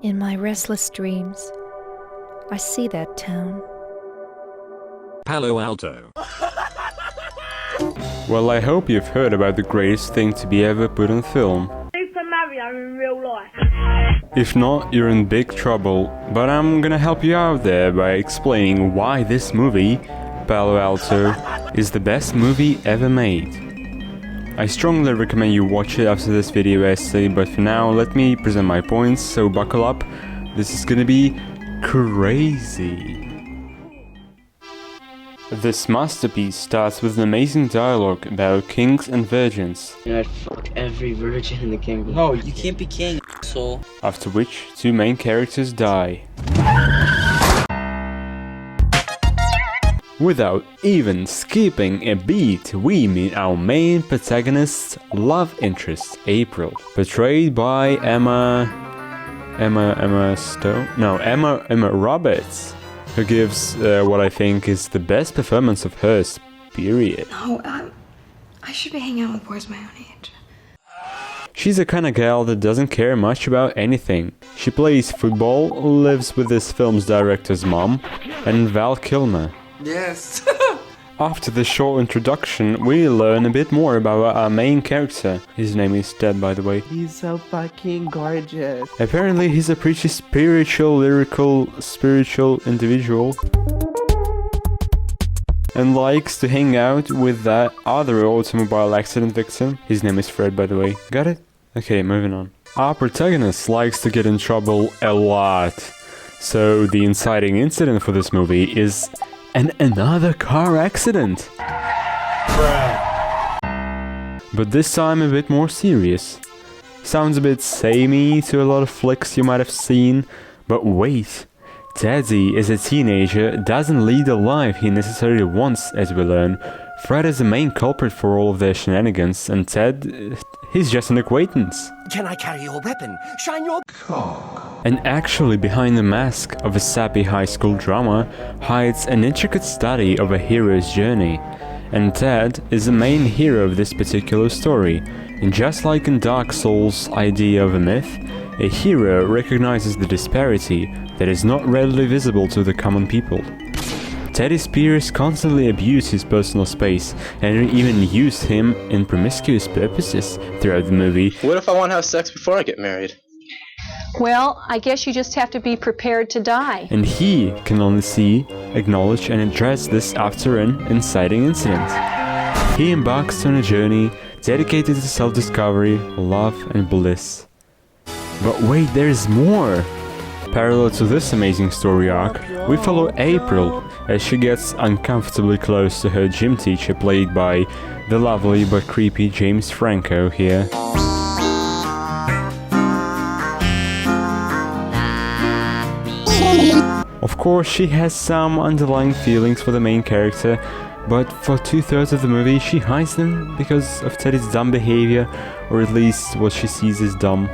In my restless dreams, I see that town. Palo Alto. Well, I hope you've heard about the greatest thing to be ever put on film. Super Mario in real life. If not, you're in big trouble, but I'm gonna help you out there by explaining why this movie, Palo Alto, is the best movie ever made. I strongly recommend you watch it after this video essay, but for now, let me present my points, so buckle up. This is gonna be crazy. This masterpiece starts with an amazing dialogue about kings and virgins, I'd fuck every virgin in the kingdom. No, you can't be king, asshole. after which two main characters die. Without even skipping a beat, we meet our main protagonist's love interest, April, portrayed by Emma Roberts, who gives what I think is the best performance of hers, period. No, I should be hanging out with boys my own age. She's the kind of girl that doesn't care much about anything. She plays football, lives with this film's director's mom, and Val Kilmer. Yes. After this short introduction, we learn a bit more about our main character. His name is Ted, by the way. He's so fucking gorgeous. Apparently he's a pretty spiritual individual and likes to hang out with that other automobile accident victim. His name is Fred, by the way. Got it? Okay, moving on. Our protagonist likes to get in trouble a lot. So the inciting incident for this movie is another car accident. But this time a bit more serious. Sounds a bit samey to a lot of flicks you might have seen, but wait. Teddy, as a teenager, doesn't lead the life he necessarily wants, as we learn. Fred is the main culprit for all of their shenanigans, and Ted, he's just an acquaintance. Can I carry your weapon? Shine your And actually behind the mask of a sappy high school drama hides an intricate study of a hero's journey. And Ted is the main hero of this particular story. And just like in Dark Souls' idea of a myth, a hero recognizes the disparity that is not readily visible to the common people. Teddy's peers constantly abuse his personal space and even use him in promiscuous purposes throughout the movie. What if I want to have sex before I get married? Well, I guess you just have to be prepared to die. And he can only see, acknowledge and address this after an inciting incident. He embarks on a journey dedicated to self-discovery, love and bliss. But wait, there's more! Parallel to this amazing story arc, we follow April as she gets uncomfortably close to her gym teacher, played by the lovely but creepy James Franco here. Of course, she has some underlying feelings for the main character, but for 2/3 of the movie she hides them because of Teddy's dumb behavior, or at least what she sees as dumb.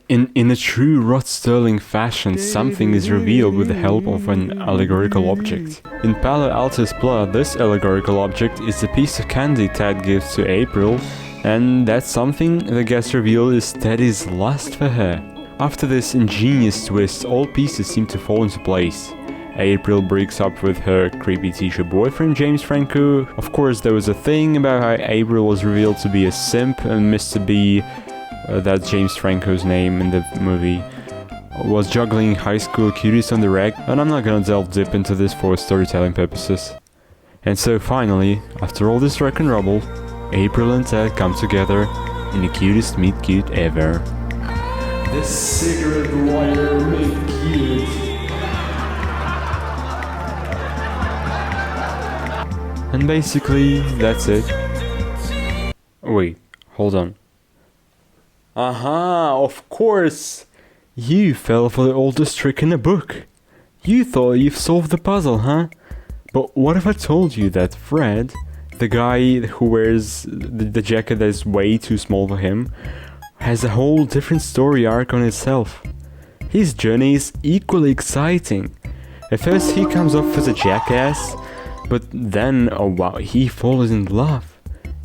In a true Rod Sterling fashion, something is revealed with the help of an allegorical object. In Palo Alto's plot, this allegorical object is the piece of candy Ted gives to April, and that something that gets revealed is Teddy's lust for her. After this ingenious twist, all pieces seem to fall into place. April breaks up with her creepy teacher boyfriend James Franco. Of course, there was a thing about how April was revealed to be a simp, and Mr. B, that's James Franco's name in the movie, was juggling high school cuties on the reg, and I'm not gonna delve deep into this for storytelling purposes. And so finally, after all this wreck and rubble, April and Ted come together in the cutest meet cute ever. The cigarette lighter meet cute. And basically, that's it. Wait, hold on. Aha, of course! You fell for the oldest trick in the book. You thought you've solved the puzzle, huh? But what if I told you that Fred, the guy who wears the jacket that is way too small for him, has a whole different story arc on itself? His journey is equally exciting. At first he comes off as a jackass, but then, oh wow, he falls in love.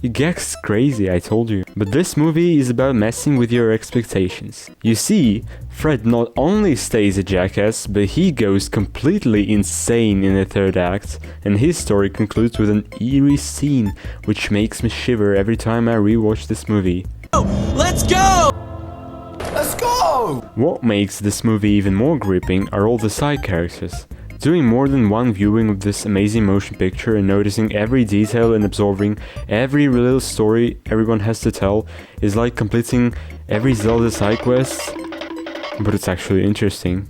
It gets crazy, I told you. But this movie is about messing with your expectations. You see, Fred not only stays a jackass, but he goes completely insane in the third act, and his story concludes with an eerie scene, which makes me shiver every time I rewatch this movie. Let's go! Let's go! What makes this movie even more gripping are all the side characters. Doing more than one viewing of this amazing motion picture and noticing every detail and absorbing every little story everyone has to tell is like completing every Zelda side quest, but it's actually interesting.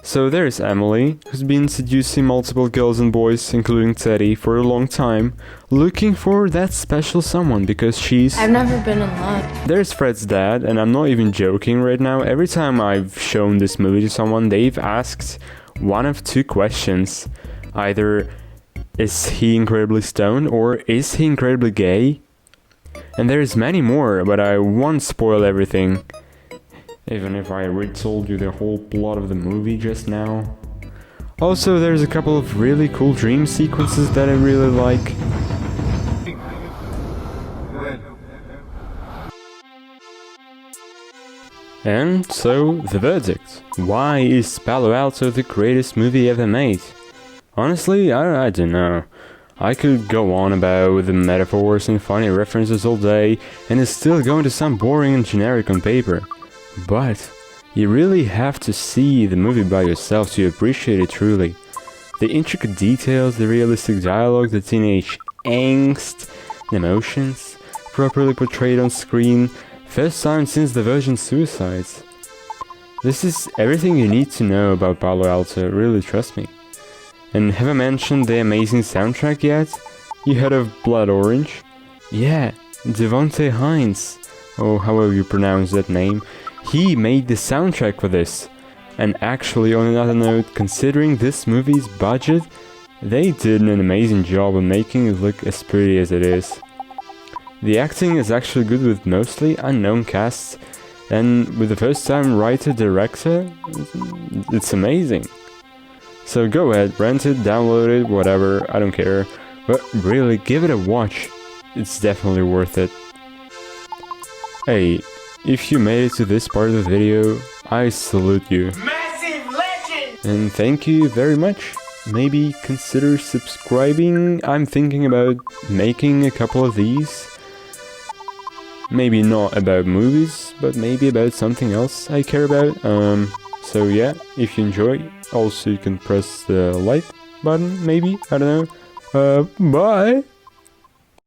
So there's Emily, who's been seducing multiple girls and boys, including Teddy, for a long time, looking for that special someone because she's... I've never been in love. There's Fred's dad, and I'm not even joking right now. Every time I've shown this movie to someone, they've asked one of two questions. Either, is he incredibly stoned, or is he incredibly gay? And there's many more, but I won't spoil everything. Even if I already told you the whole plot of the movie just now. Also, there's a couple of really cool dream sequences that I really like. And so, the verdict. Why is Palo Alto the greatest movie ever made? Honestly, I don't know. I could go on about the metaphors and funny references all day, and it's still going to sound boring and generic on paper. But you really have to see the movie by yourself to appreciate it truly. The intricate details, the realistic dialogue, the teenage angst, the emotions, properly portrayed on screen, first time since the Virgin Suicides. This is everything you need to know about Palo Alto, really, trust me. And have I mentioned the amazing soundtrack yet? You heard of Blood Orange? Yeah, Devonte Hines, or however you pronounce that name. He made the soundtrack for this. And actually, on another note, considering this movie's budget, they did an amazing job of making it look as pretty as it is. The acting is actually good with mostly unknown casts, and with the first time writer-director, it's amazing. So go ahead, rent it, download it, whatever, I don't care. But really, give it a watch. It's definitely worth it. Hey, if you made it to this part of the video, I salute you. Massive legend! And thank you very much. Maybe consider subscribing. I'm thinking about making a couple of these. Maybe not about movies, but maybe about something else I care about. So yeah, if you enjoy, also you can press the like button, maybe, I don't know. Bye!